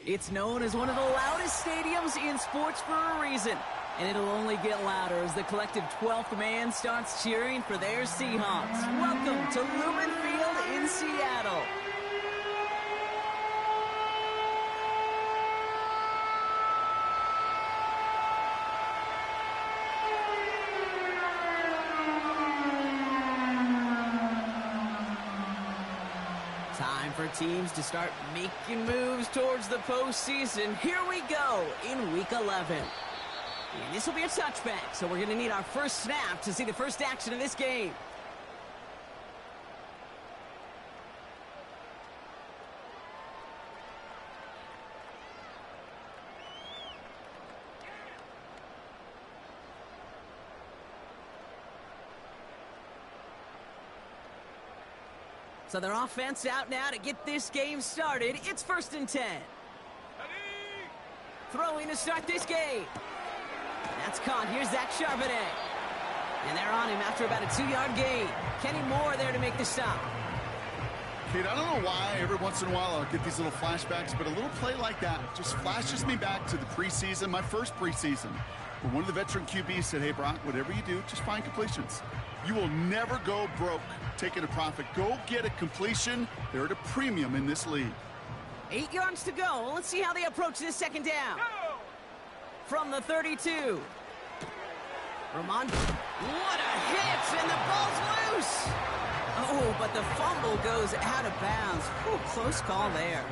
It's known as one of the loudest stadiums in sports for a reason. And it'll only get louder as the collective 12th man starts cheering for their Seahawks. Welcome to Lumen Field in Seattle. Time for teams to start making moves towards the postseason. Here we go in Week 11. And this will be a touchback, so we're going to need our first snap to see the first action of this game. So their offense out now to get this game started. It's 1st and 10. Throwing to start this game. That's caught. Here's Zach Charbonnet. And they're on him after about a 2-yard gain. Kenny Moore there to make the stop. Kate, I don't know why every once in a while I'll get these little flashbacks, but a little play like that just flashes me back to the preseason, my first preseason, where one of the veteran QBs said, hey, Brock, whatever you do, just find completions. You will never go broke taking a profit. Go get a completion. They're at a premium in this league. 8 yards to go. Let's see how they approach this second down. From the 32. Ramon. What a hit, and the ball's loose. Oh, but the fumble goes out of bounds. Ooh, close call there.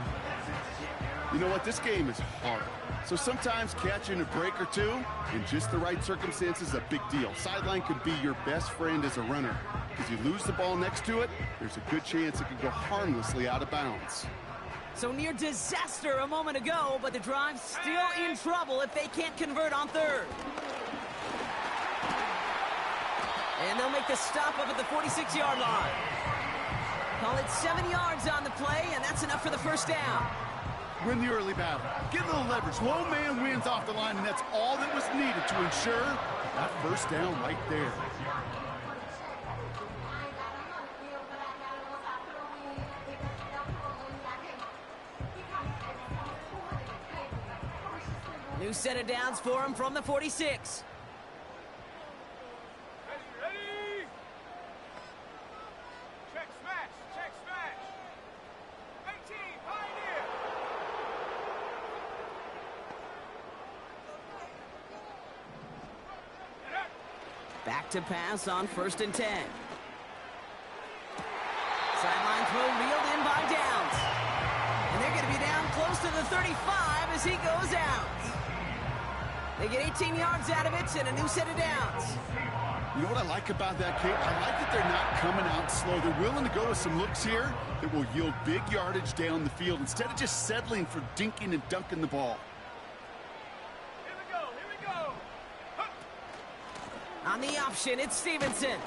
You know what? This game is hard. So sometimes catching a break or two in just the right circumstances is a big deal. Sideline could be your best friend as a runner. Because you lose the ball next to it, there's a good chance it could go harmlessly out of bounds. So near disaster a moment ago, but the drive's still in trouble if they can't convert on third. And they'll make the stop up at the 46-yard line. Call it 7 yards on the play, and that's enough for the first down. Win the early battle. Get a little leverage. Low man wins off the line, and that's all that was needed to ensure that first down right there. New set of downs for him from the 46. Ready? Check smash, check smash. 18, Pioneer. Back to pass on 1st and 10. Sideline throw reeled in by Downs. And they're going to be down close to the 35 as he goes out. They get 18 yards out of it and a new set of downs. You know what I like about that, Kate? I like that they're not coming out slow. They're willing to go with some looks here that will yield big yardage down the field instead of just settling for dinking and dunking the ball. Here we go. On the option, it's Stevenson.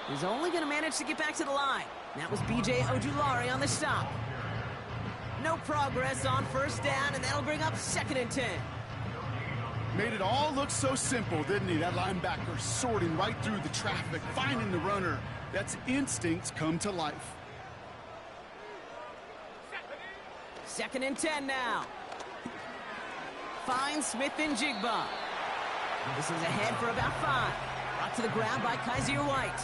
He's only going to manage to get back to the line. That was B.J. Ojulari on the stop. No progress on 1st down, and that'll bring up 2nd and 10. Made it all look so simple, didn't he? That linebacker sorting right through the traffic, finding the runner. That's instincts come to life. 2nd and 10 now. Finds Smith and Jigba. This is ahead for about 5. Brought to the ground by Kaiser White.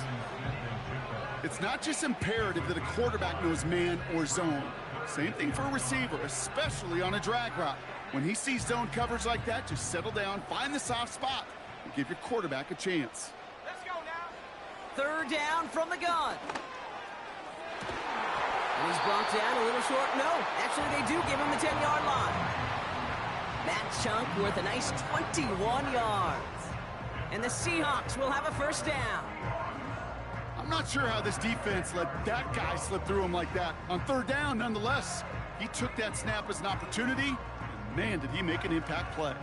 It's not just imperative that a quarterback knows man or zone. Same thing for a receiver, especially on a drag route. When he sees zone coverage like that, just settle down, find the soft spot, and give your quarterback a chance. Let's go now. 3rd down from the gun. And he's brought down a little short. No, actually they do give him the 10-yard line. That chunk worth a nice 21 yards. And the Seahawks will have a 1st down. I'm not sure how this defense let that guy slip through him like that. On 3rd down, nonetheless, he took that snap as an opportunity. Man, did he make an impact play.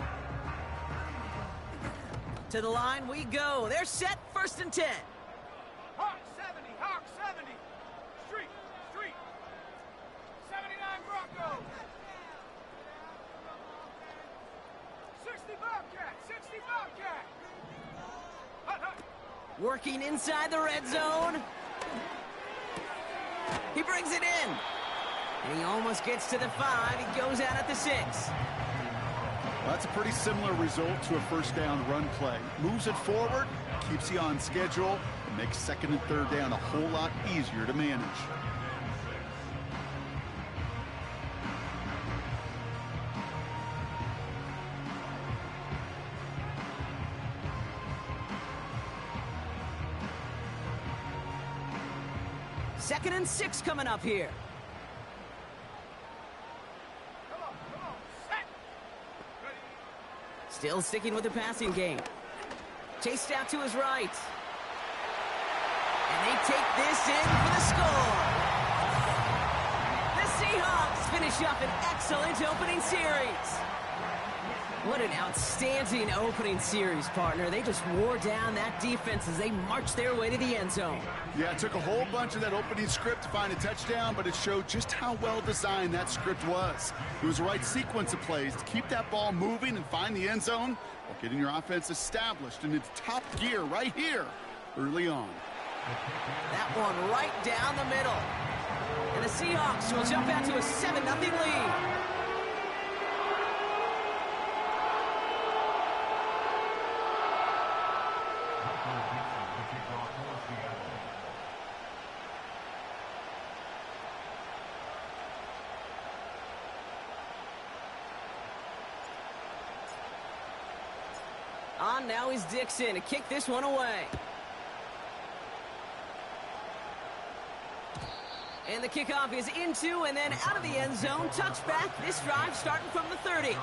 To the line we go. They're set, 1st and 10. Hawk 70, Hawk 70. Street. 79 Broncos. 60 Bobcat, 60 Bobcat. Working inside the red zone. He brings it in. And he almost gets to the 5. He goes out at the 6. Well, that's a pretty similar result to a first down run play. Moves it forward, keeps you on schedule, and makes second and third down a whole lot easier to manage. Second and 6 coming up here. Come on, set. Ready. Still sticking with the passing game. Chased out to his right. And they take this in for the score. The Seahawks finish up an excellent opening series. What an outstanding opening series, partner. They just wore down that defense as they marched their way to the end zone. Yeah, it took a whole bunch of that opening script to find a touchdown, but it showed just how well designed that script was. It was the right sequence of plays to keep that ball moving and find the end zone while getting your offense established in its top gear right here early on. That one right down the middle. And the Seahawks will jump out to a 7-0 lead. On now is Dixon to kick this one away. And the kickoff is into and then out of the end zone. Touchback. This drive starting from the 30.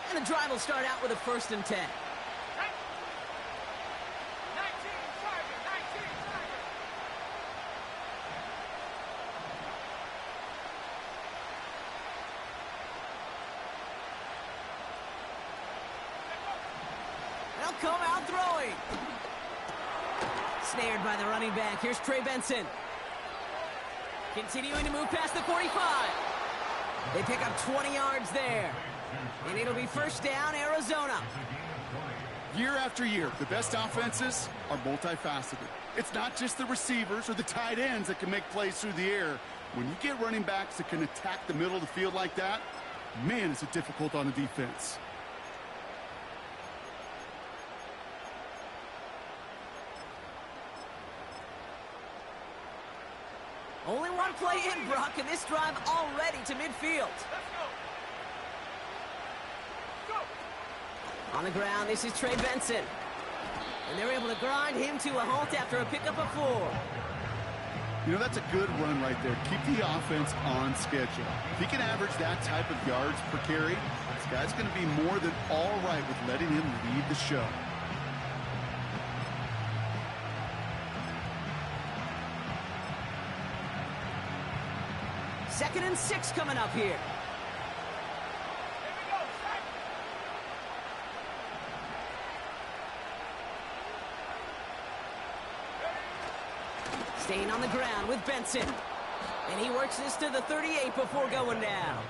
And the drive will start out with a 1st and 10. 19 target, 19 target. They'll come out throwing. Snared by the running back. Here's Trey Benson. Continuing to move past the 45. They pick up 20 yards there. And it'll be 1st down, Arizona. Year after year, the best offenses are multifaceted. It's not just the receivers or the tight ends that can make plays through the air. When you get running backs that can attack the middle of the field like that, man, is it difficult on the defense. Only one play in, Brock, and this drive already to midfield. Let's go. On the ground, this is Trey Benson. And they're able to grind him to a halt after a pickup of 4. You know, that's a good run right there. Keep the offense on schedule. If he can average that type of yards per carry, this guy's going to be more than all right with letting him lead the show. Second and 6 coming up here. Here we go, set. Staying on the ground with Benson. And he works this to the 38 before going down.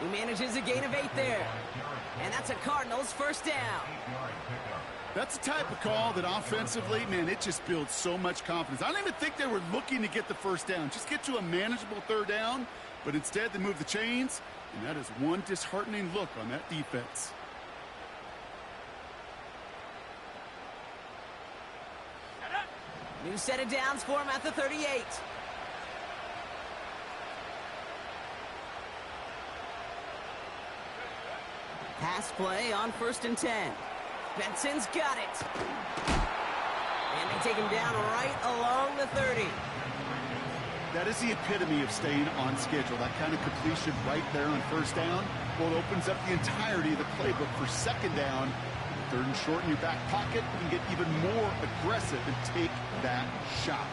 He manages a gain of 8 there. And that's a Cardinals 1st down. That's the type of call that offensively, man, it just builds so much confidence. I don't even think they were looking to get the 1st down. Just get to a manageable 3rd down. But instead, they move the chains. And that is one disheartening look on that defense. New set of downs for him at the 38. Pass play on 1st and 10. Benson's got it. And they take him down right along the 30. That is the epitome of staying on schedule. That kind of completion right there on first down. Well, it opens up the entirety of the playbook for second down. Third and short in your back pocket. You can get even more aggressive and take that shot.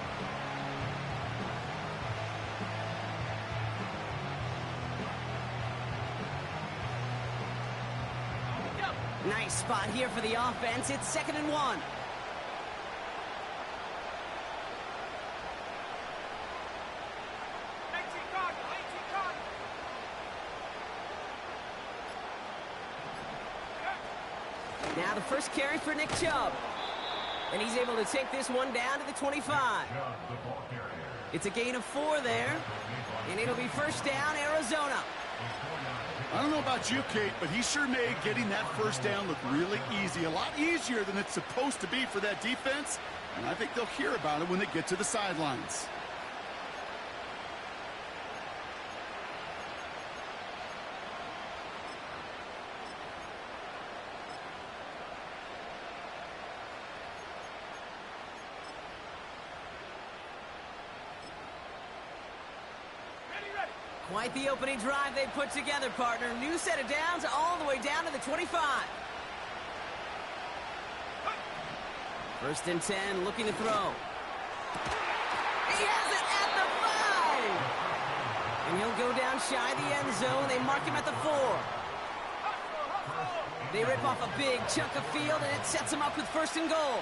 Nice spot here for the offense. It's 2nd and 1. Now the first carry for Nick Chubb. And he's able to take this one down to the 25. It's a gain of 4 there. And it'll be first down, Arizona. I don't know about you, Kate, but he sure made getting that first down look really easy. A lot easier than it's supposed to be for that defense. And I think they'll hear about it when they get to the sidelines. Quite the opening drive they put together, partner. New set of downs all the way down to the 25. 1st and 10, looking to throw. He has it at the 5! And he'll go down shy of the end zone. They mark him at the 4. They rip off a big chunk of field, and it sets him up with 1st and goal.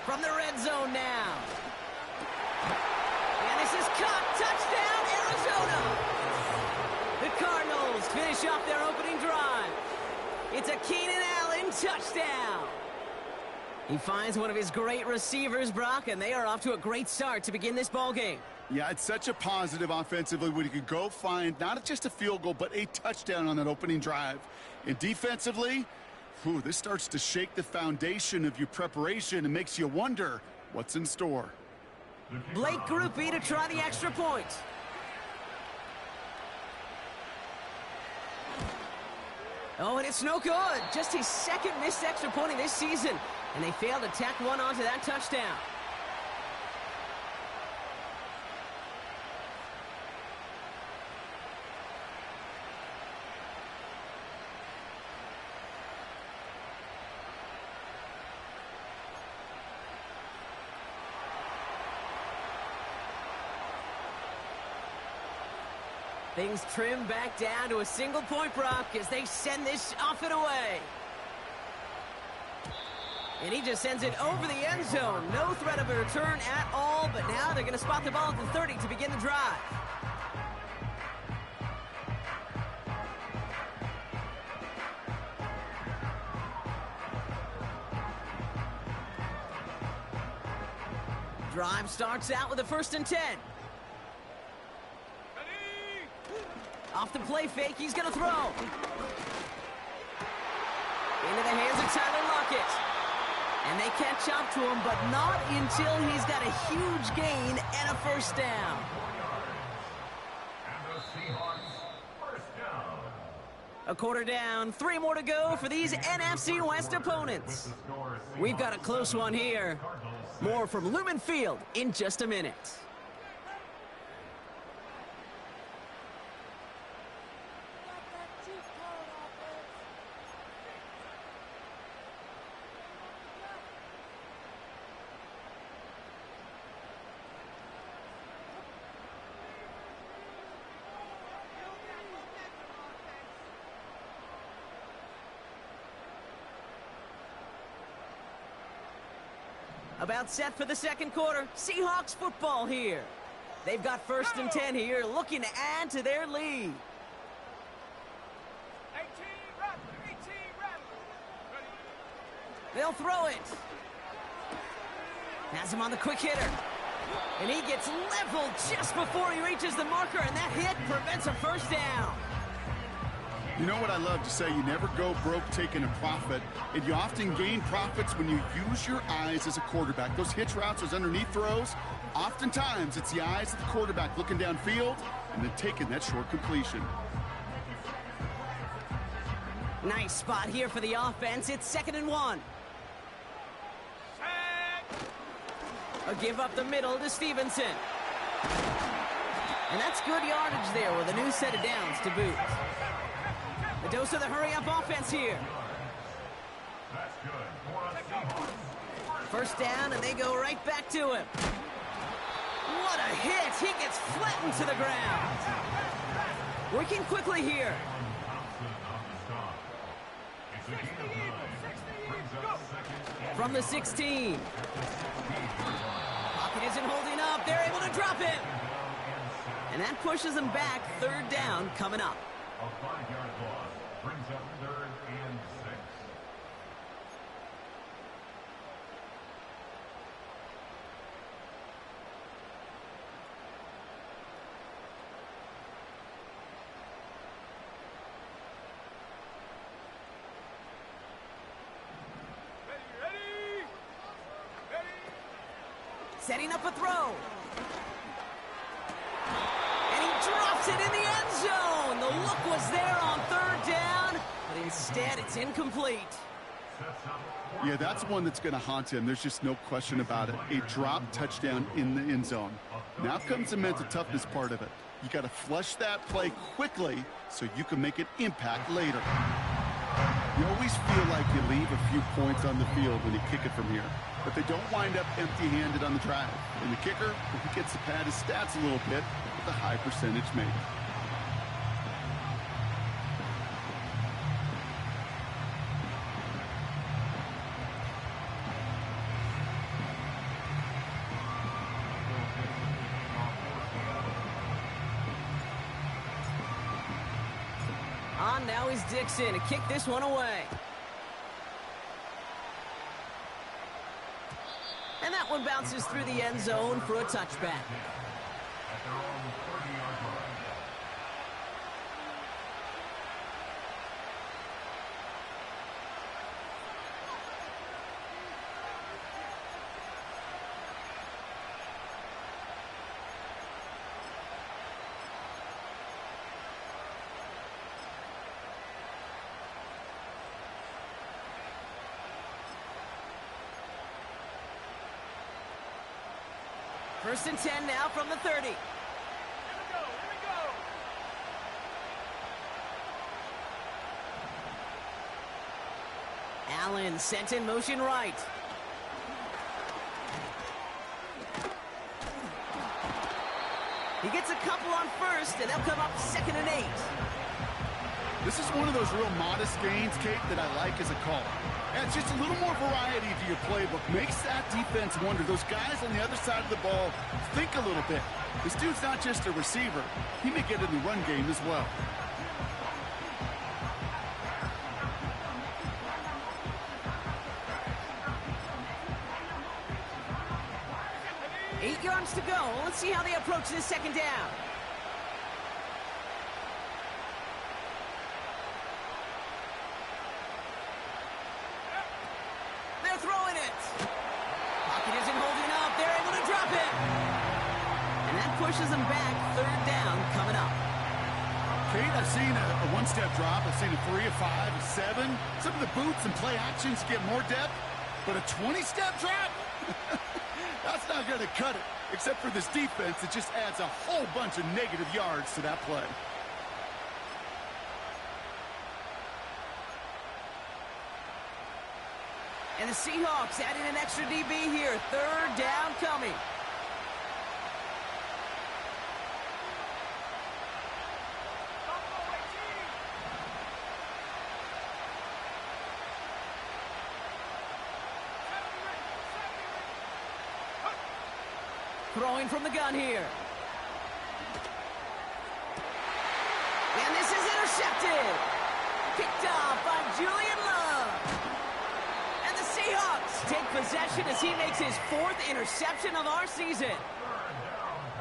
From the red zone now. And this is caught. Touchdown, Arizona. The Cardinals finish off their opening drive. It's a Keenan Allen touchdown. He finds one of his great receivers, Brock, and they are off to a great start to begin this ball game. Yeah, it's such a positive offensively when you can go find not just a field goal, but a touchdown on that opening drive. And defensively, this starts to shake the foundation of your preparation and makes you wonder what's in store. Blake Grupe to try the extra point. Oh, and it's no good. Just his 2nd missed extra point of this season. And they failed to tack one onto that touchdown. Things trim back down to a single point, Brock, as they send this off and away. And he just sends it over the end zone. No threat of a return at all, but now they're going to spot the ball at the 30 to begin the drive. Drive starts out with a 1st and 10. Off the play fake, he's going to throw. Into the hands of Tyler Lockett. And they catch up to him, but not until he's got a huge gain and a 1st down. And the Seahawks, 1st down. A quarter down, 3 more to go for these NFC West opponents. We've got a close one here. More from Lumen Field in just a minute. About set for the 2nd quarter. Seahawks football here. They've got 1st and 10 here, looking to add to their lead. 18 Ready. They'll throw it. Has him on the quick hitter. And he gets leveled just before he reaches the marker, and that hit prevents a 1st down. You know what I love to say? You never go broke taking a profit, and you often gain profits when you use your eyes as a quarterback. Those hitch routes, those underneath throws, Oftentimes, it's the eyes of the quarterback looking downfield and then taking that short completion. Nice spot here for the offense. It's 2nd and 1. A give up the middle to Stevenson. And that's good yardage there with a new set of downs to boot. A dose of the hurry-up offense here. First down, and they go right back to him. What a hit! He gets flattened to the ground. Working quickly here. From the 16. Pocket isn't holding up. They're able to drop him. And that pushes them back. 3rd down coming up. A 5-yard loss brings up 3rd and 6. Setting up a throw. And he drops it in the end zone. The look was there on 3rd down, but instead it's incomplete. Yeah, that's one that's going to haunt him. There's just no question about it. A drop touchdown in the end zone. Now comes the mental toughness part of it. You got to flush that play quickly so you can make an impact later. You always feel like you leave a few points on the field when you kick it from here, but they don't wind up empty-handed on the drive. And the kicker, he gets to pad his stats a little bit with a high percentage made. On now is Dixon to kick this one away. And that one bounces through the end zone for a touchback. At their own 30-yard line. First and 10 now from the 30. Here we go. Allen sent in motion right. He gets a couple on first, and they'll come up 2nd and 8. This is one of those real modest gains, Kate, that I like as a call. Adds just a little more variety to your playbook. Makes that defense wonder. Those guys on the other side of the ball think a little bit. This dude's not just a receiver. He may get in the run game as well. Eight yards to go. Let's see how they approach this 2nd down. They're throwing it. Pocket isn't holding up. They're able to drop it. And that pushes them back. 3rd down coming up. Kate, I've seen a one-step drop. I've seen a 3, a 5, a 7. Some of the boots and play actions get more depth. But a 20-step drop? That's not going to cut it. Except for this defense, it just adds a whole bunch of negative yards to that play. And the Seahawks adding an extra DB here. 3rd down coming. Throwing from the gun here. And this is intercepted. Picked off by Julian Love. And the Seahawks take possession as he makes his 4th interception of our season.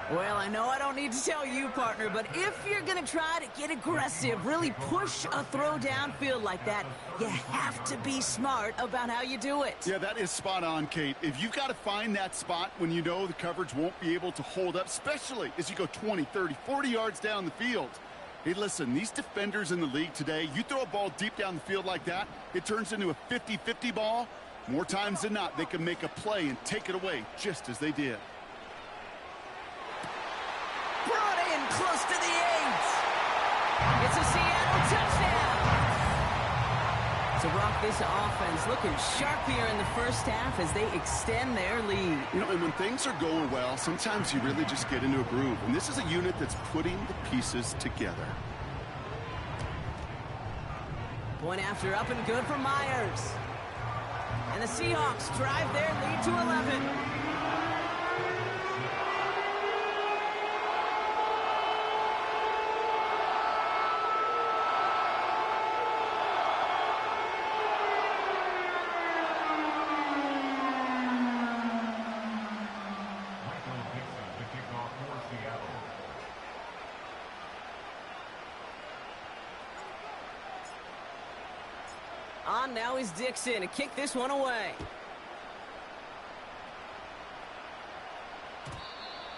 Well, I know I don't need to tell you, partner, but if you're going to try to get aggressive, really push a throw downfield like that, you have to be smart about how you do it. Yeah, that is spot on, Kate. If you've got to find that spot when you know the coverage won't be able to hold up, especially as you go 20, 30, 40 yards down the field. Hey, listen, these defenders in the league today, you throw a ball deep down the field like that, it turns into a 50-50 ball. More times than not, they can make a play and take it away just as they did. Brought in close to the 8. It's a Seattle touchdown. So, Brock, this offense looking sharp here in the first half as they extend their lead. You know, and when things are going well, sometimes you really just get into a groove. And this is a unit that's putting the pieces together. Point after up and good for Myers. And the Seahawks drive their lead to 11. On now is Dixon to kick this one away.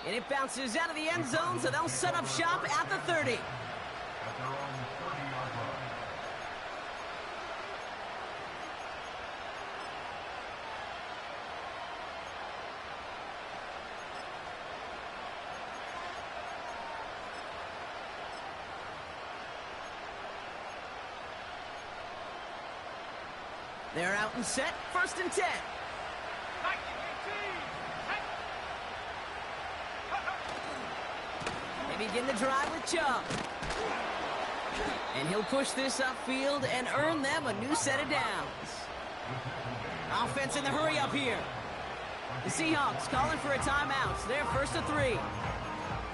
And it bounces out of the end zone, so they'll set up shop at the 30. At their own 30-yard line. They're out and set, 1st and 10. They begin the drive with Chubb. And he'll push this upfield and earn them a new set of downs. Offense in the hurry up here. The Seahawks calling for a timeout. They're 1st and 3.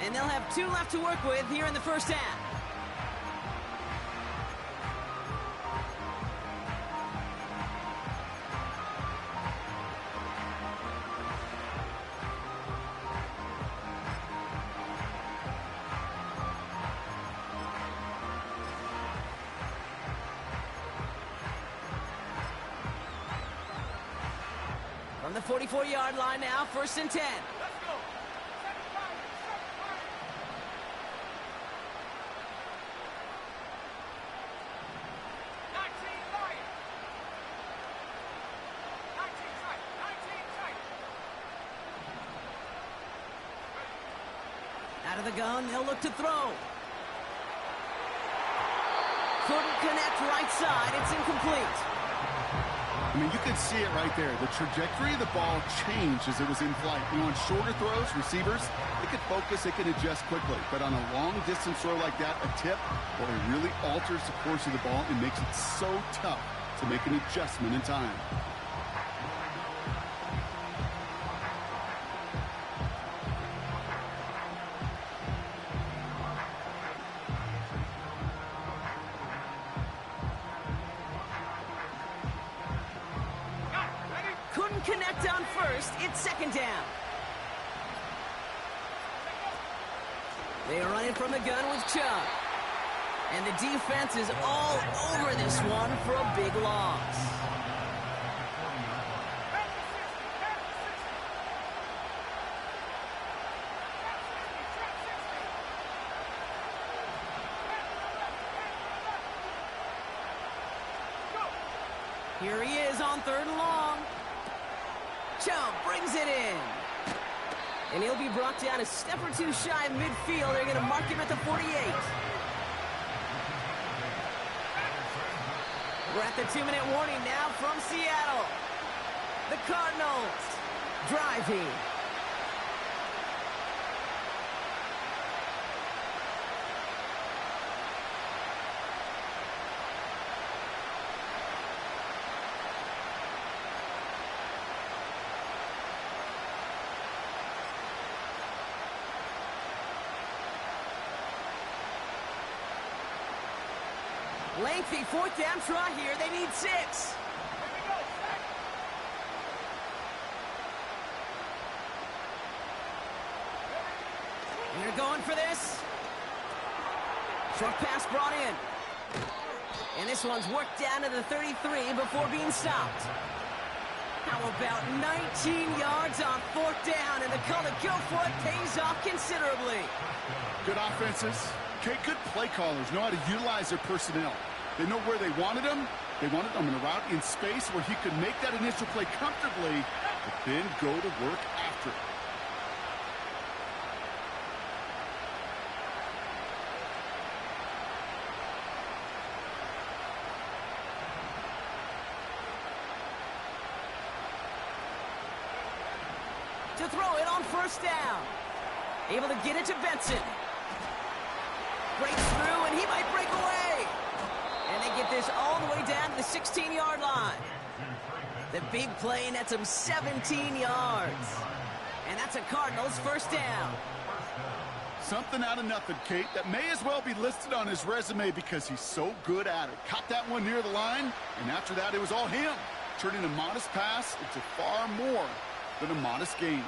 And they'll have 2 left to work with here in the first half. From the 44-yard line now, 1st and 10. Let's go. Second fire. Out of the gun, they'll look to throw. Couldn't connect right side. It's incomplete. I mean, you can see it right there. The trajectory of the ball changed as it was in flight. You know, on shorter throws, receivers, they can focus, they can adjust quickly. But on a long-distance throw like that, a tip, well, it really alters the course of the ball and makes it so tough to make an adjustment in time. Couldn't connect on first. It's 2nd down. They are running from the gun with Chubb. And the defense is all over this one for a big loss. Here he is on 3rd and long. Chubb brings it in. And he'll be brought down a step or 2 shy of midfield. They're going to mark him at the 48. We're at the 2-minute warning now from Seattle. The Cardinals driving. Lengthy 4th down try here. They need 6. going for this. Short pass brought in. And this one's worked down to the 33 before being stopped. How about 19 yards on fourth down, and the call to go for it pays off considerably. Good offenses. Okay, good play callers know how to utilize their personnel. They know where they wanted him. They wanted him in a route in space where he could make that initial play comfortably, but then go to work after it. To throw it on first down. Able to get it to Benson. Breaks through, and he might break away. And they get this all the way down to the 16-yard line. The big play nets him 17 yards. And that's a Cardinals first down. Something out of nothing, Kate, that may as well be listed on his resume because he's so good at it. Caught that one near the line, and after that, it was all him. Turning a modest pass into far more than a modest gain.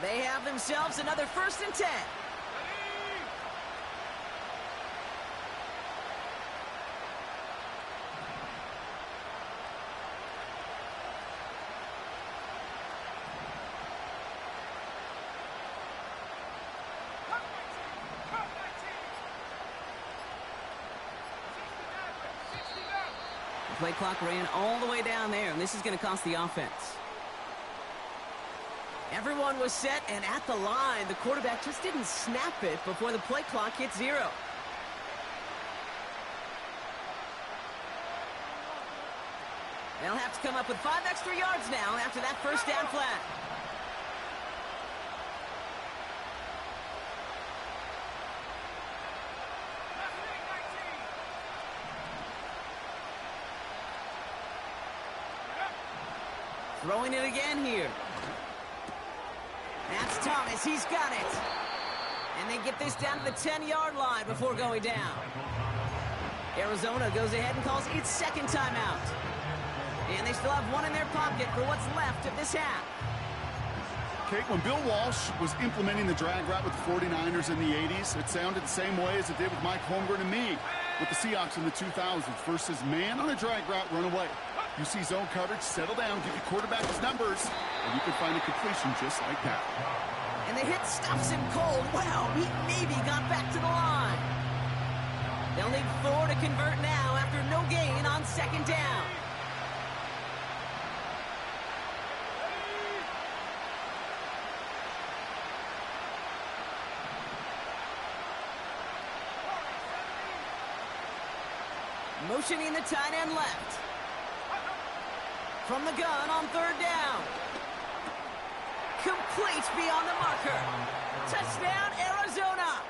They have themselves another 1st and 10. The play clock ran all the way down there, and this is going to cost the offense. Everyone was set and at the line. The quarterback just didn't snap it before the play clock hit 0. They'll have to come up with 5 extra yards now after that first down flat. Throwing it again here. That's Thomas. He's got it. And they get this down to the 10-yard line before going down. Arizona goes ahead and calls its second timeout. And they still have one in their pocket for what's left of this half. Kate, when Bill Walsh was implementing the drag route with the 49ers in the 80s, it sounded the same way as it did with Mike Holmgren and me with the Seahawks in the 2000s versus man on a drag route, run away. You see zone coverage, settle down, give your quarterback his numbers, and you can find a completion just like that. And the hit stops him cold. Wow, he maybe got back to the line. They'll need 4 to convert now after no gain on second down. Motioning the tight end left. From the gun on third down. Complete beyond the marker. Touchdown, Arizona.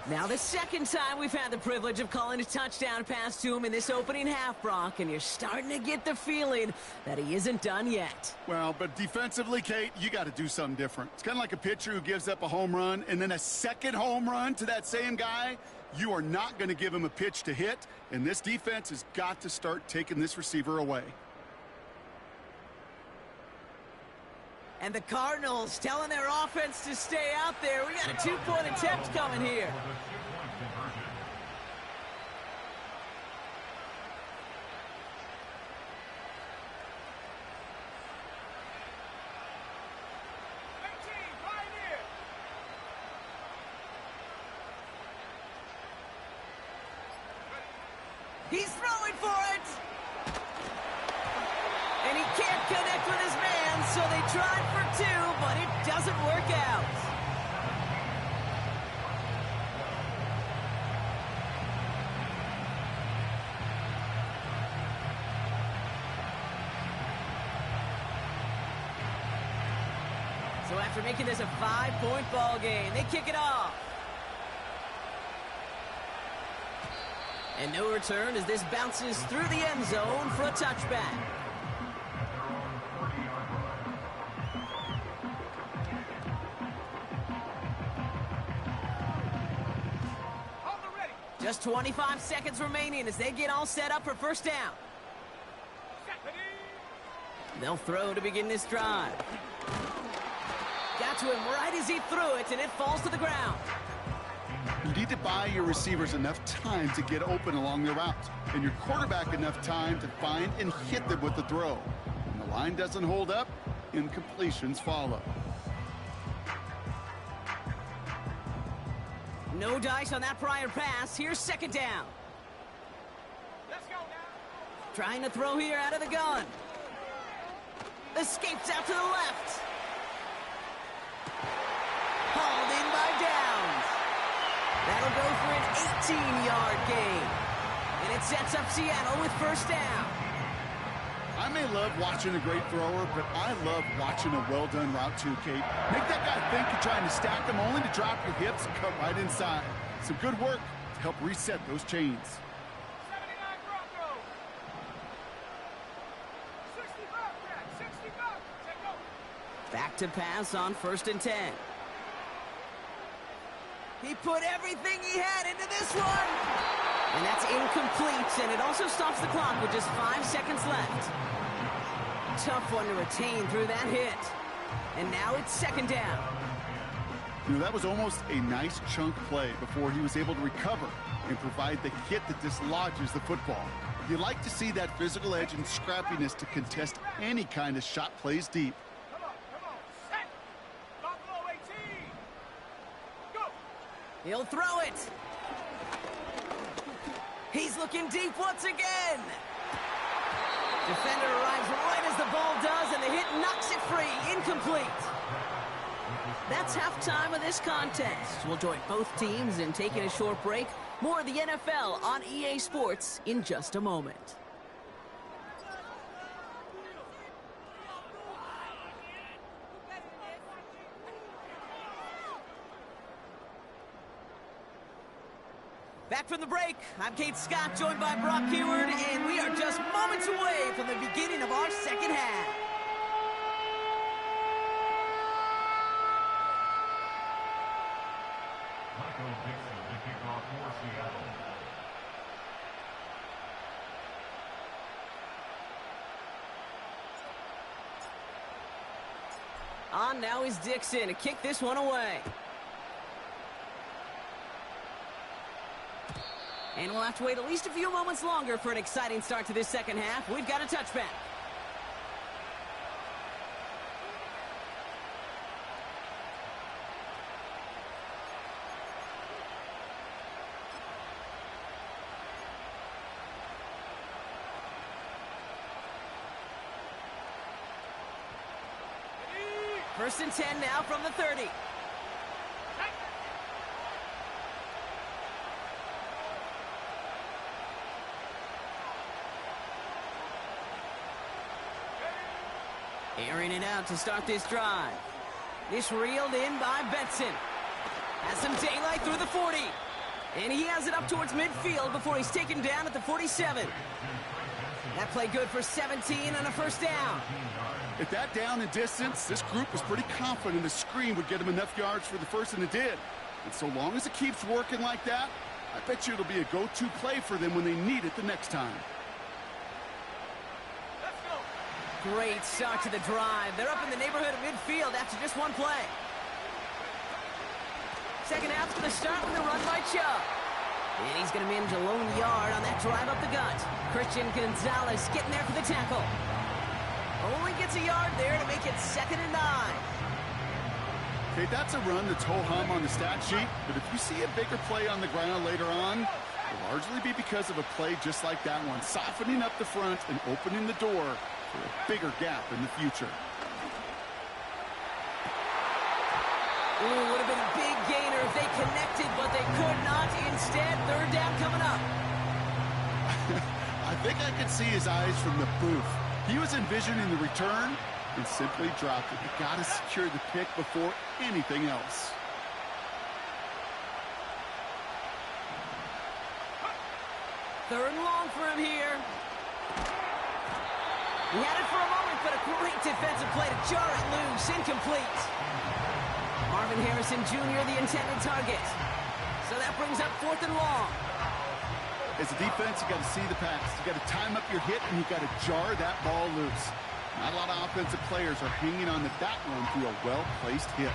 Now the second time we've had the privilege of calling a touchdown pass to him in this opening half, Brock, and you're starting to get the feeling that he isn't done yet. Well, but defensively, Kate, you got to do something different. It's kind of like a pitcher who gives up a home run and then a second home run to that same guy. You are not going to give him a pitch to hit, and this defense has got to start taking this receiver away. And the Cardinals telling their offense to stay out there. We got a 2-point attempt coming here. He's throwing for it. And he can't connect with his man, so they tried for 2, but it doesn't work out. So after making this a 5-point ball game, they kick it off. And no return as this bounces through the end zone for a touchback. Just 25 seconds remaining as they get all set up for first down. They'll throw to begin this drive. Got to him right as he threw it, and it falls to the ground. You need to buy your receivers enough time to get open along their route, and your quarterback enough time to find and hit them with the throw. When the line doesn't hold up, incompletions follow. No dice on that prior pass. Here's second down. Let's go now. Trying to throw here out of the gun. Escapes out to the left. Hauled in by Downs. That'll go for an 18-yard gain. And it sets up Seattle with first down. I may love watching a great thrower, but I love watching a well-done route too, Kate. Make that guy think you're trying to stack them only to drop your hips and cut right inside. Some good work to help reset those chains. 79 Broncos. 65, Jack. 65. Take over. Back to pass on first and 10. He put everything he had into this one. And that's incomplete, and it also stops the clock with just 5 seconds left. Tough one to retain through that hit. And now it's second down. You know, that was almost a nice chunk play before he was able to recover and provide the hit that dislodges the football. You like to see that physical edge and scrappiness to contest any kind of shot plays deep. Come on. Set. Buffalo 18. Go. He'll throw it. He's looking deep once again. Defender arrives right as the ball does, and the hit knocks it free. Incomplete. That's halftime of this contest. We'll join both teams in taking a short break. More of the NFL on EA Sports in just a moment. Back from the break, I'm Kate Scott, joined by Brock Hayward, and we are just moments away from the beginning of our second half. Michael Dixon to kick off for Seattle. On now is Dixon to kick this one away. And we'll have to wait at least a few moments longer for an exciting start to this second half. We've got a touchback. First and 10 now from the 30. Airing it out to start this drive. This reeled in by Benson. Has some daylight through the 40. And he has it up towards midfield before he's taken down at the 47. That play good for 17 and a first down. At that down and distance, this group was pretty confident the screen would get him enough yards for the first, and it did. And so long as it keeps working like that, I bet you it'll be a go-to play for them when they need it the next time. Great start to the drive. They're up in the neighborhood of midfield after just one play. Second half's going to start with a run by Chubb. And he's going to manage a lone yard on that drive up the gut. Christian Gonzalez getting there for the tackle. Only gets a yard there to make it 2nd and 9. Okay, that's a run that's ho-hum on the stat sheet, but if you see a bigger play on the ground later on, it'll largely be because of a play just like that one, softening up the front and opening the door for a bigger gap in the future. Ooh, would have been a big gainer if they connected, but they could not. Instead, third down coming up. I think I could see his eyes from the booth. He was envisioning the return and simply dropped it. You got to secure the pick before anything else. Third and long for him here. He had it for a moment, but a great defensive play to jar it loose. Incomplete. Marvin Harrison Jr., the intended target. So that brings up 4th and long. As a defense, you got to see the pass. You got to time up your hit, and you got to jar that ball loose. Not a lot of offensive players are hanging on to that one through a well-placed hit.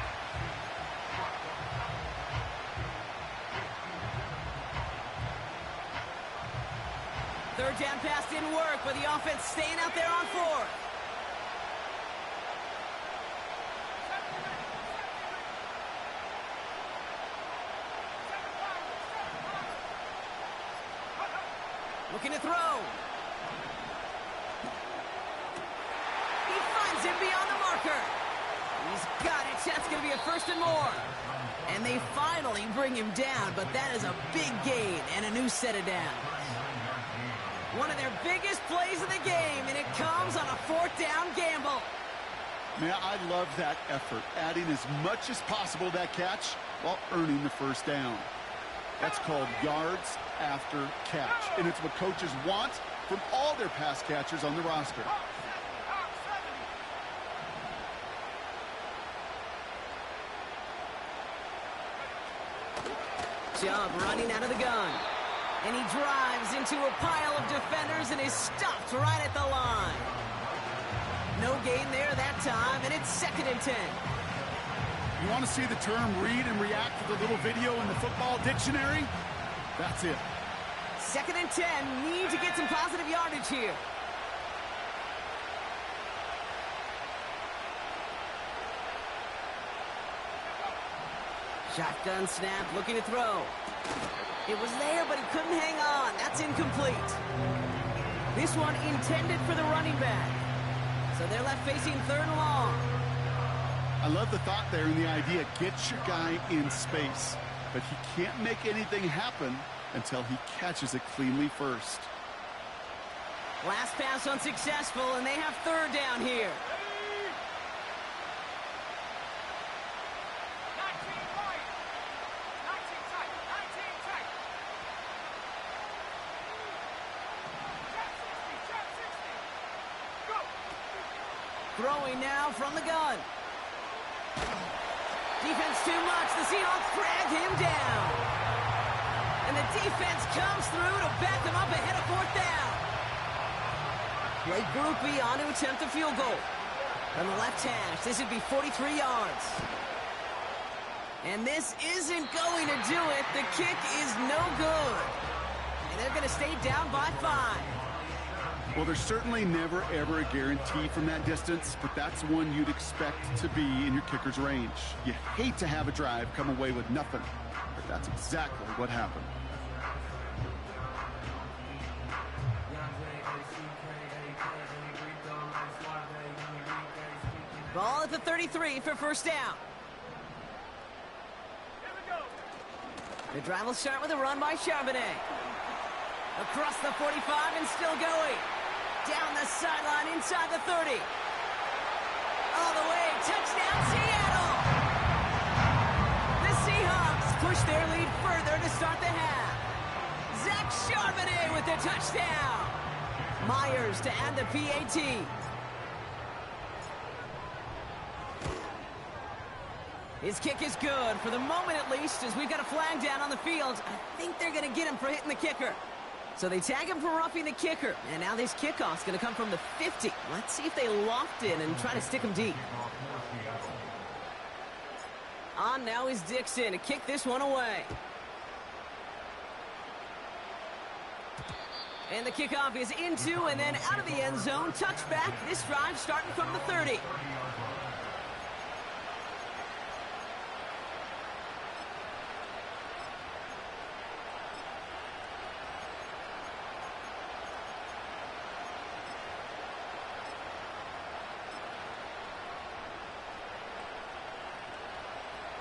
Third down pass didn't work, but the offense staying out there on fourth. Looking to throw. He finds him beyond the marker. He's got it. That's going to be a first and more. And they finally bring him down, but that is a big gain and a new set of downs. One of their biggest plays of the game, and it comes on a fourth down gamble. Man, I love that effort, adding as much as possible to that catch while earning the first down. That's called yards after catch, and it's what coaches want from all their pass catchers on the roster. Chubb running out of the gun. And he drives into a pile of defenders and is stopped right at the line. No gain there that time, and it's 2nd and 10. You want to see the term read and react to the little video in the football dictionary? That's it. 2nd and 10. Need to get some positive yardage here. Shotgun snap, looking to throw. It was there, but he couldn't hang on. That's incomplete. This one intended for the running back. So they're left facing 3rd and long. I love the thought there and the idea. Get your guy in space. But he can't make anything happen until he catches it cleanly first. Last pass unsuccessful, and they have 3rd down here. 19 wide. 19 tight. 19 tight. Trap 60. Go. Throwing now from the gun. Defense too much. The Seahawks drag him down. And the defense comes through to back them up ahead of 4th down. Play groupie on to attempt a field goal. From the left hash, this would be 43 yards. And this isn't going to do it. The kick is no good. And they're going to stay down by 5. Well, there's certainly never, ever a guarantee from that distance, but that's one you'd expect to be in your kicker's range. You hate to have a drive come away with nothing, but that's exactly what happened. Ball at the 33 for 1st down. Here we go. The drive will start with a run by Charbonnet. Across the 45 and still going. Down the sideline inside the 30. All the way, touchdown Seattle! The Seahawks push their lead further to start the half. Zach Charbonnet with the touchdown. Myers to add the PAT. His kick is good, for the moment at least, as we've got a flag down on the field. I think they're going to get him for hitting the kicker. So they tag him for roughing the kicker. And now this kickoff's going to come from the 50. Let's see if they loft in and try to stick him deep. On now is Dixon to kick this one away. And the kickoff is into and then out of the end zone. Touchback. This drive starting from the 30.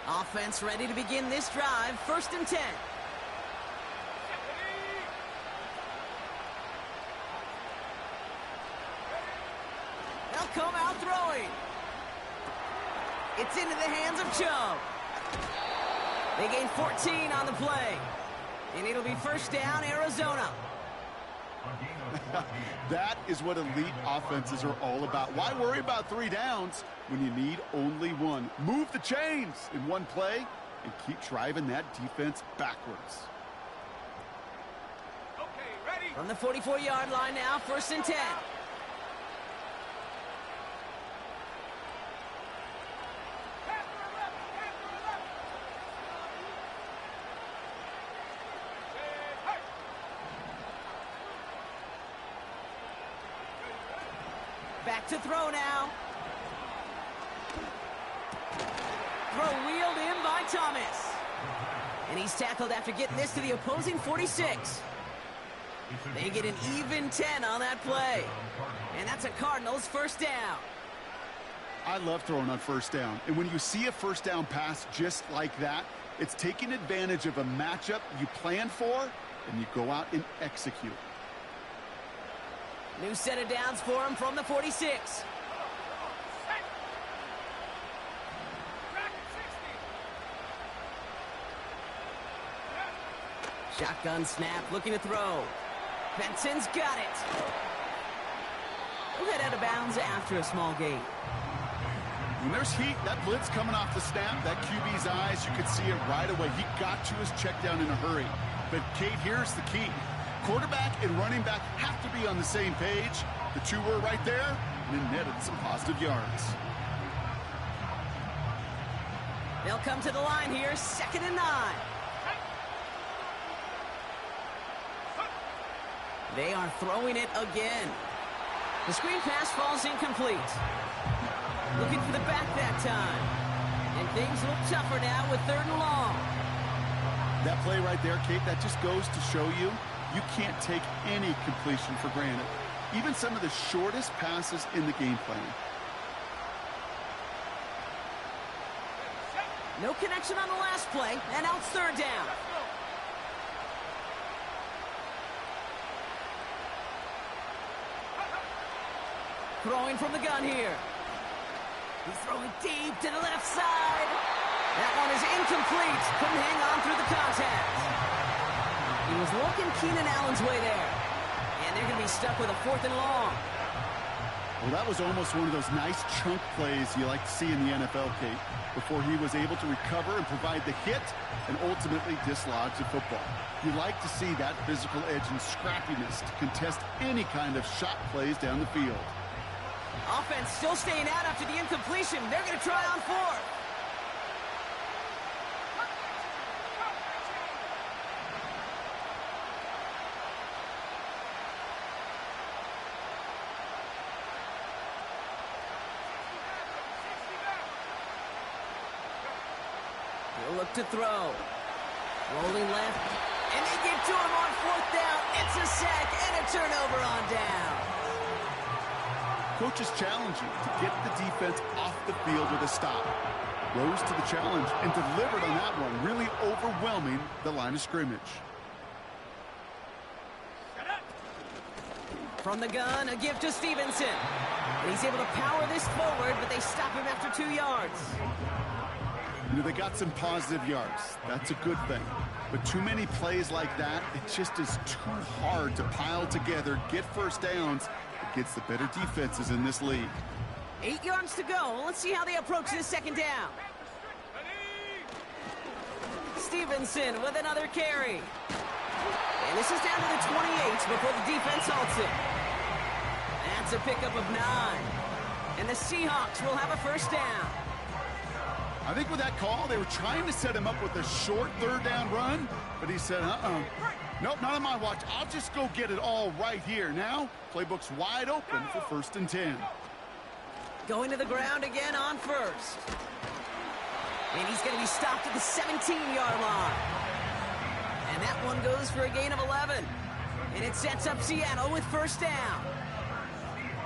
Offense ready to begin this drive. 1st and 10. They'll come out throwing. It's into the hands of Chubb. They gain 14 on the play. And it'll be 1st down, Arizona. That is what elite offenses are all about. Why worry about 3 downs when you need only 1? Move the chains in one play and keep driving that defense backwards. Okay. From the 44-yard line now, 1st and 10. Back to throw now. Throw wheeled in by Thomas. And he's tackled after getting this to the opposing 46. They get an even 10 on that play. And that's a Cardinals 1st down. I love throwing on 1st down. And when you see a 1st down pass just like that, it's taking advantage of a matchup you planned for, and you go out and execute. New set of downs for him from the 46. Shotgun snap, looking to throw. Benson's got it. He'll head out of bounds after a small gain. When there's heat, that blitz coming off the snap, that QB's eyes, you could see it right away. He got to his check down in a hurry. But, Kate, here's the key. Quarterback and running back have to be on the same page. The two were right there, and it netted some positive yards. They'll come to the line here, 2nd and 9. They are throwing it again. The screen pass falls incomplete. Looking for the back that time. And things look tougher now with 3rd and long. That play right there, Kate, that just goes to show you can't take any completion for granted. Even some of the shortest passes in the game plan. No connection on the last play, and now it's 3rd down. Throwing from the gun here. He's throwing deep to the left side. That one is incomplete. Couldn't hang on through the contact. He was looking Keenan Allen's way there. And they're going to be stuck with a 4th and long. Well, that was almost one of those nice chunk plays you like to see in the NFL, Kate, before he was able to recover and provide the hit and ultimately dislodge the football. You like to see that physical edge and scrappiness to contest any kind of shot plays down the field. Offense still staying out after the incompletion. They're going to try on 4th. He'll look to throw. Rolling left. And they get to him on 4th down. It's a sack and a turnover on down. Coaches challenge you to get the defense off the field with a stop. Rose to the challenge and delivered on that one, really overwhelming the line of scrimmage. From the gun, a give to Stevenson. And he's able to power this forward, but they stop him after 2 yards. You know, they got some positive yards. That's a good thing. But too many plays like that, it just is too hard to pile together, get 1st downs against the better defenses in this league. 8 yards to go. Let's see how they approach this 2nd down. Stevenson with another carry. And this is down to the 28 before the defense halts it. That's a pickup of 9. And the Seahawks will have a 1st down. I think with that call, they were trying to set him up with a short 3rd down run, but he said, nope, not on my watch. I'll just go get it all right here. Now, playbook's wide open for 1st and 10. Going to the ground again on 1st. And he's going to be stopped at the 17-yard line. And that one goes for a gain of 11. And it sets up Seattle with 1st down.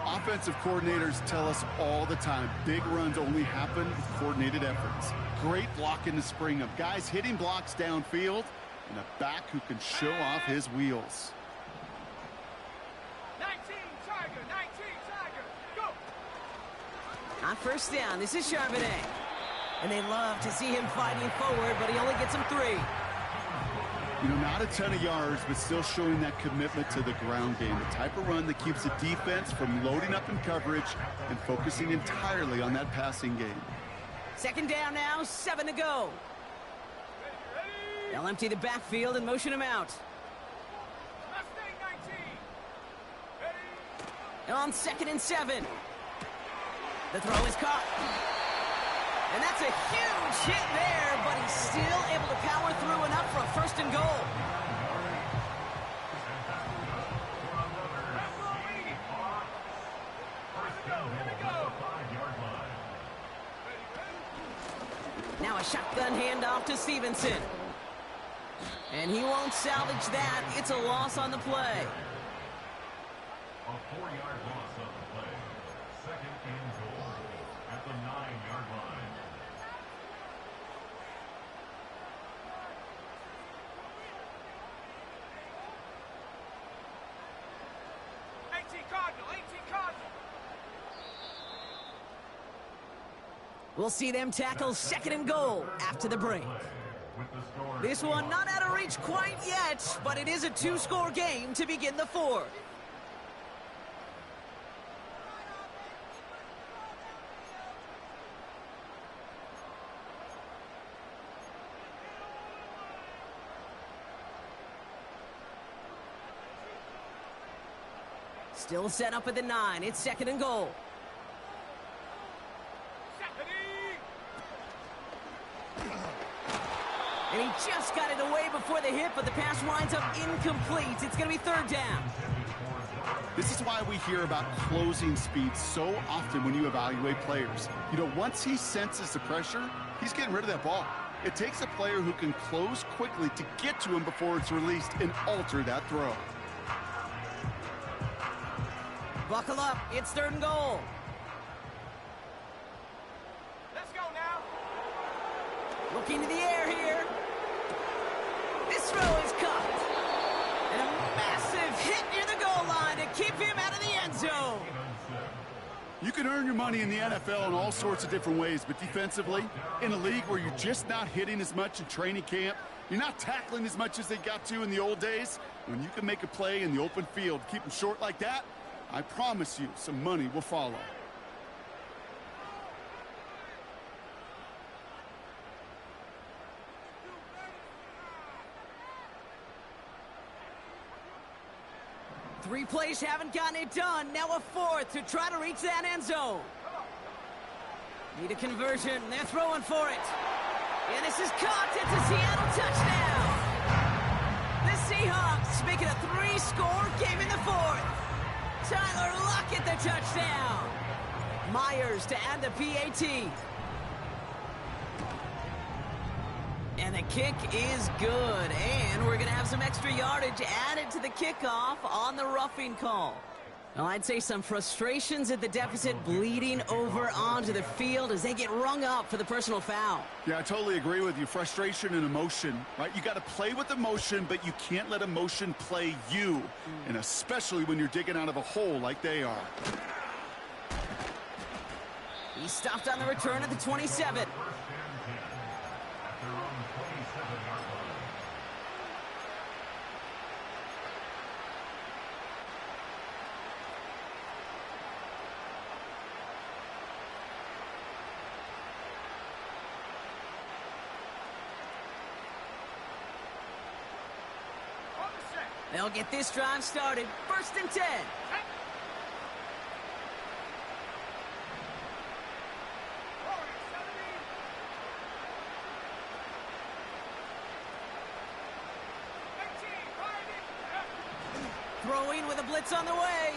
Offensive coordinators tell us all the time, big runs only happen with coordinated efforts. Great blocking to spring them. Guys hitting blocks downfield, and a back who can show off his wheels. 19 Tiger, go! On 1st down, this is Charbonnet. And they love to see him fighting forward, but he only gets him 3. You know, not a ton of yards, but still showing that commitment to the ground game. The type of run that keeps the defense from loading up in coverage and focusing entirely on that passing game. 2nd down now, 7 to go. They'll empty the backfield and motion him out. Mustang 19! On 2nd and 7. The throw is caught. And that's a huge hit there, but he's still able to power through enough for a 1st and goal. Now a shotgun handoff to Stevenson. And he won't salvage that. It's a loss on the play. A 4-yard loss on the play. 2nd and goal at the 9-yard line. Cardinal, 18 Cardinal. We'll see them tackle 2nd and goal after the break. This one not out of reach quite yet, but it is a 2-score game to begin the 4th. Still set up at the 9. It's 2nd and goal. And he just got it away before the hit, but the pass winds up incomplete. It's going to be 3rd down. This is why we hear about closing speed so often when you evaluate players. You know, once he senses the pressure, he's getting rid of that ball. It takes a player who can close quickly to get to him before it's released and alter that throw. Buckle up. It's 3rd and goal. Let's go now. Looking to the air here. This throw is caught. And a massive hit near the goal line to keep him out of the end zone. You can earn your money in the NFL in all sorts of different ways, but defensively, in a league where you're just not hitting as much in training camp, you're not tackling as much as they got to in the old days, when you can make a play in the open field, keep them short like that, I promise you some money will follow. Three plays haven't gotten it done. Now a 4th to try to reach that end zone. Need a conversion. They're throwing for it. And this is caught. It's a Seattle touchdown. The Seahawks make it a 3-score game in the 4th. Tyler Lockett the touchdown. Myers to add the PAT. And the kick is good. And we're going to have some extra yardage added to the kickoff on the roughing call. Well, I'd say some frustrations at the deficit bleeding over onto the field as they get rung up for the personal foul. Yeah, I totally agree with you. Frustration and emotion, right? You got to play with emotion, but you can't let emotion play you, and especially when you're digging out of a hole like they are. He stopped on the return at the 27. They'll get this drive started. 1st and 10. Throwing with a blitz on the way.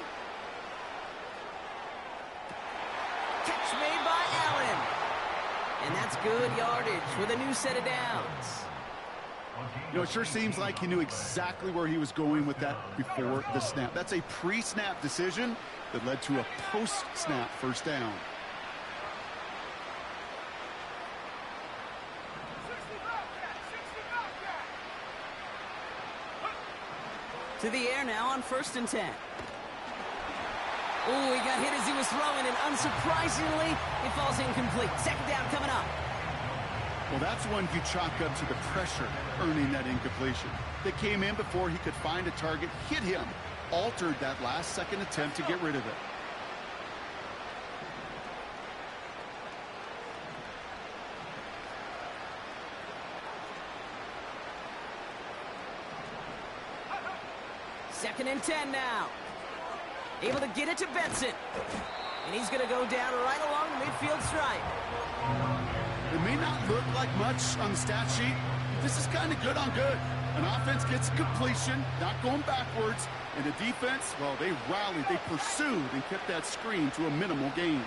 Catch made by Allen. And that's good yardage with a new set of downs. You know, it sure seems like he knew exactly where he was going with that before the snap. That's a pre-snap decision that led to a post-snap 1st down. To the air now on 1st and 10. Oh, he got hit as he was throwing, and unsurprisingly, it falls incomplete. 2nd down coming up. Well, that's one you chalk up to the pressure earning that incompletion. They came in before he could find a target, hit him, altered that last-second attempt to get rid of it. Second and 10 now. Able to get it to Benson. And he's going to go down right along the midfield stripe. It may not look like much on the stat sheet. This is kind of good on good. An offense gets a completion, not going backwards. And the defense, well, they rallied, they pursued, and kept that screen to a minimal gain.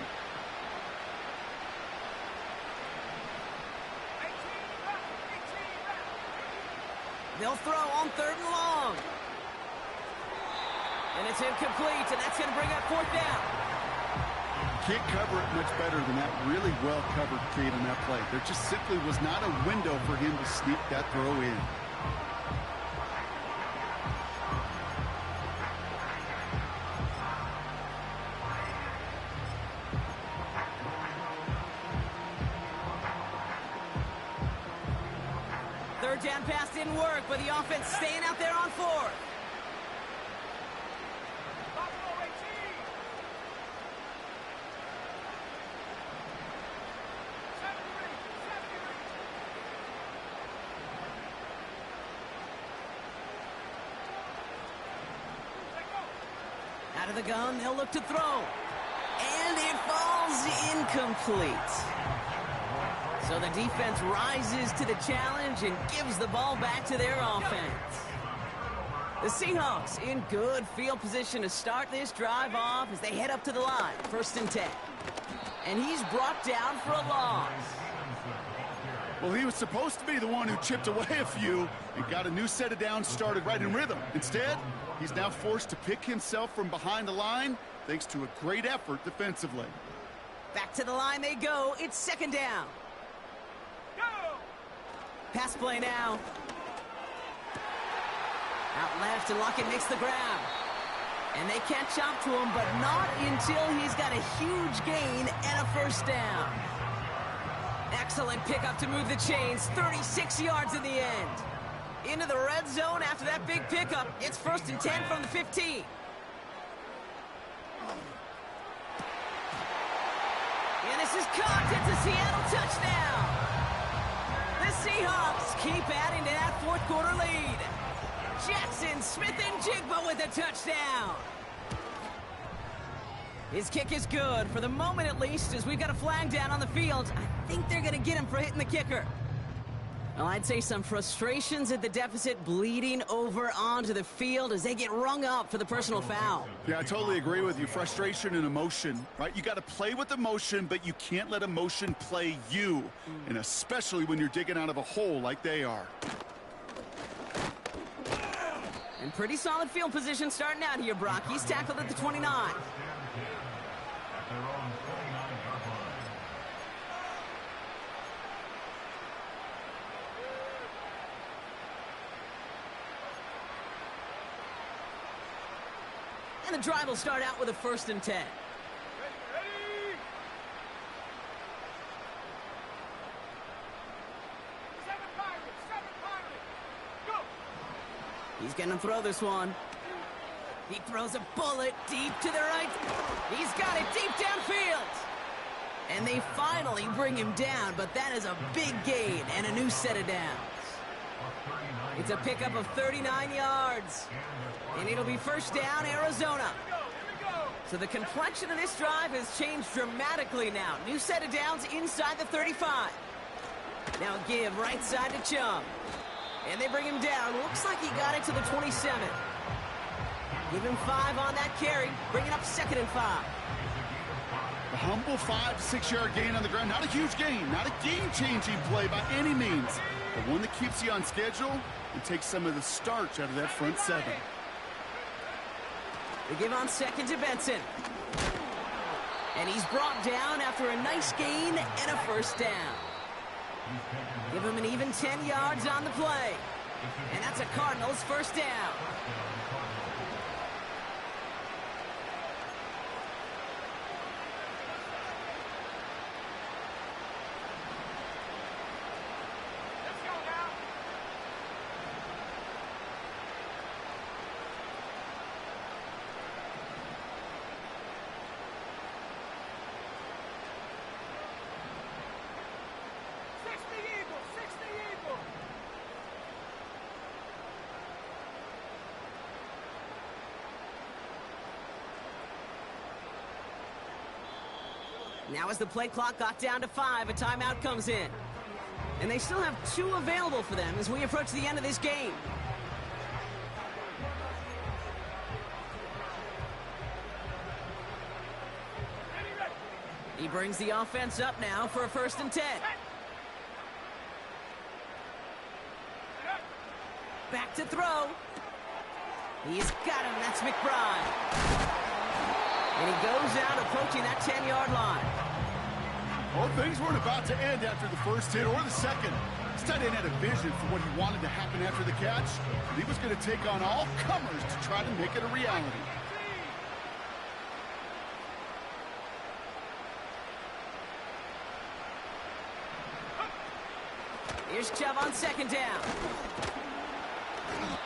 They'll throw on 3rd and long. And it's incomplete, and that's going to bring up 4th down. Can't cover it much better than that. Really well covered, Kate, on that play. There just simply was not a window for him to sneak that throw in. Third down pass didn't work, but the offense staying out there on 4th. Out of the gun, they'll look to throw. And it falls incomplete. So the defense rises to the challenge and gives the ball back to their offense. The Seahawks in good field position to start this drive off as they head up to the line. 1st and 10. And he's brought down for a loss. Well, he was supposed to be the one who chipped away a few and got a new set of downs started right in rhythm. Instead, he's now forced to pick himself from behind the line thanks to a great effort defensively. Back to the line they go. It's 2nd down. Pass play now. Out left, and Lockett makes the grab. And they catch up to him, but not until he's got a huge gain and a 1st down. Excellent pickup to move the chains. 36 yards in the end. Into the red zone after that big pickup. It's 1st and 10 from the 15. And this is caught. It's a Seattle touchdown. The Seahawks keep adding to that 4th quarter lead. Jackson Smith and Jigba with a touchdown. His kick is good, for the moment at least, as we've got a flag down on the field. I think they're going to get him for hitting the kicker. Well, I'd say some frustrations at the deficit bleeding over onto the field as they get rung up for the personal foul. Yeah, I totally agree with you. Frustration and emotion, right? You got to play with emotion, but you can't let emotion play you, and especially when you're digging out of a hole like they are. And pretty solid field position starting out here, Brock. He's tackled at the 29. At their own 29-yard line. And the drive will start out with a 1st and 10. Ready? 7 Pirates, go! He's going to throw this one. He throws a bullet deep to the right. He's got it deep downfield. And they finally bring him down, but that is a big gain and a new set of downs. It's a pickup of 39 yards. And it'll be 1st down, Arizona. So the complexion of this drive has changed dramatically now. New set of downs inside the 35. Now give right side to Chum. And they bring him down. Looks like he got it to the 27. Give him 5 on that carry. Bring it up 2nd and 5. A humble 5 to 6 yard gain on the ground. Not a huge gain, not a game-changing play by any means, but one that keeps you on schedule and takes some of the starch out of that front 7. They give on 2nd to Benson. And he's brought down after a nice gain and a 1st down. Give him an even 10 yards on the play. And that's a Cardinals 1st down. Let's go now. Now as the play clock got down to 5, a timeout comes in. And they still have 2 available for them as we approach the end of this game. He brings the offense up now for a 1st and 10. Back to throw. He's got him. That's McBride. And he goes out approaching that 10-yard line. Well, things weren't about to end after the first hit or the second. This tight end had a vision for what he wanted to happen after the catch. And he was going to take on all comers to try to make it a reality. Here's Chubb on 2nd down.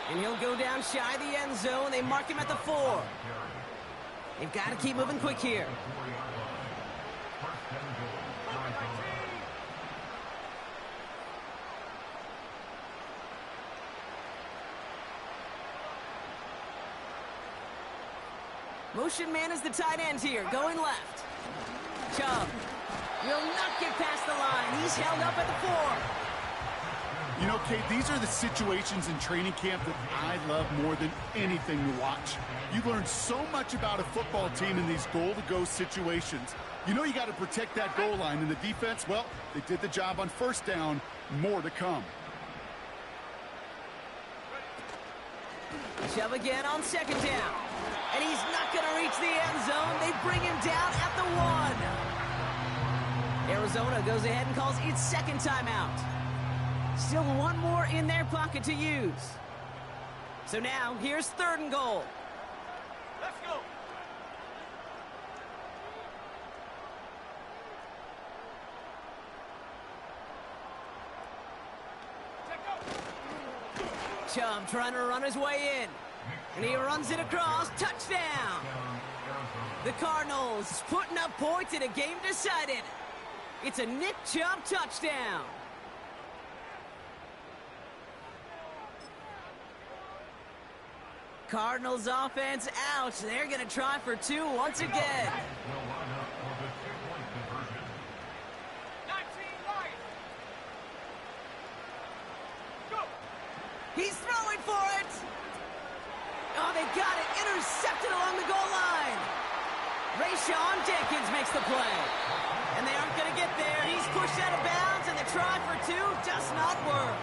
And he'll go down shy of the end zone. They mark him at the 4. They've got to keep moving quick here. Motion man is the tight end here, going left. Chubb will not get past the line. He's held up at the 4. You know, Kate, these are the situations in training camp that I love more than anything to watch. You learn so much about a football team in these goal-to-go situations. You know you got to protect that goal line, and the defense, well, they did the job on 1st down. More to come. Chubb again on 2nd down. And he's not going to reach the end zone. They bring him down at the 1. Arizona goes ahead and calls its 2nd timeout. Still 1 more in their pocket to use. So now, here's 3rd and goal. Let's go. Chubb trying to run his way in. And he runs it across. Touchdown. The Cardinals putting up points in a game decided. It's a Nick Chubb touchdown. Cardinals offense out. They're going to try for 2 once again. 19 light. Go. He's throwing for it. Oh, they got it. Intercepted along the goal line. Rayshon Jenkins makes the play. And they aren't going to get there. He's pushed out of bounds, and the try for 2 does not work.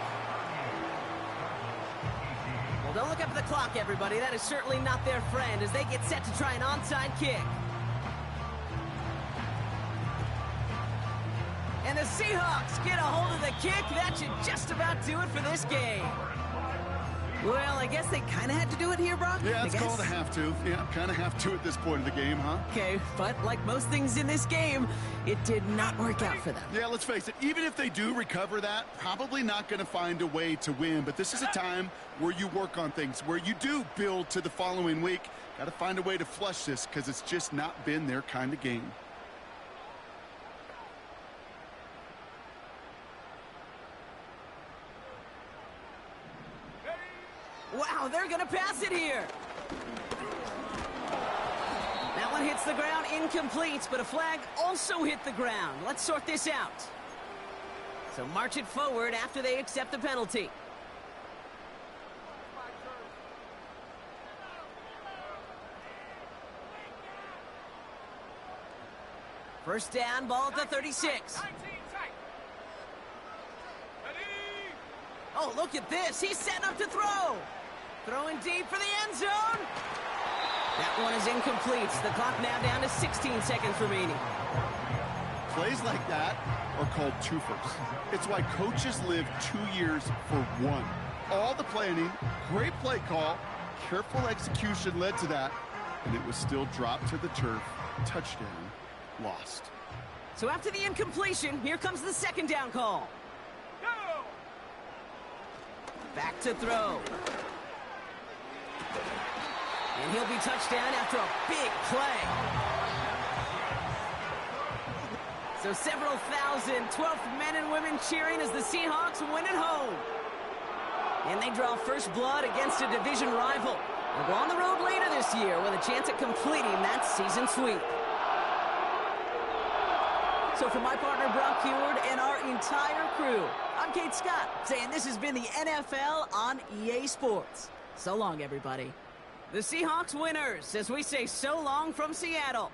Well, don't look up at the clock, everybody. That is certainly not their friend as they get set to try an onside kick. And the Seahawks get a hold of the kick. That should just about do it for this game. Well, I guess they kind of had to do it here, Brock. Yeah, it's called a have to. Yeah, kind of have to at this point of the game, huh? Okay, but like most things in this game, it did not work out for them. Yeah, let's face it. Even if they do recover that, probably not going to find a way to win. But this is a time where you work on things, where you do build to the following week. Got to find a way to flush this because it's just not been their kind of game. Wow, they're going to pass it here. That one hits the ground, incomplete, but a flag also hit the ground. Let's sort this out. So march it forward after they accept the penalty. First down, ball at the 36. 19 tight. Ready. Oh, look at this. He's setting up to throw. Throwing deep for the end zone. That one is incomplete. The clock now down to 16 seconds remaining. Plays like that are called twofers. It's why coaches live 2 years for one. All the planning, great play call, careful execution led to that, and it was still dropped to the turf. Touchdown, lost. So after the incompletion, here comes the 2nd down call. Go. Back to throw. And he'll be touchdown after a big play. So several thousand 12th men and women cheering as the Seahawks win at home. And they draw first blood against a division rival. They'll go on the road later this year with a chance at completing that season sweep. So for my partner, Brock Heward, and our entire crew, I'm Kate Scott, saying this has been the NFL on EA Sports. So long, everybody. The Seahawks winners, as we say so long from Seattle.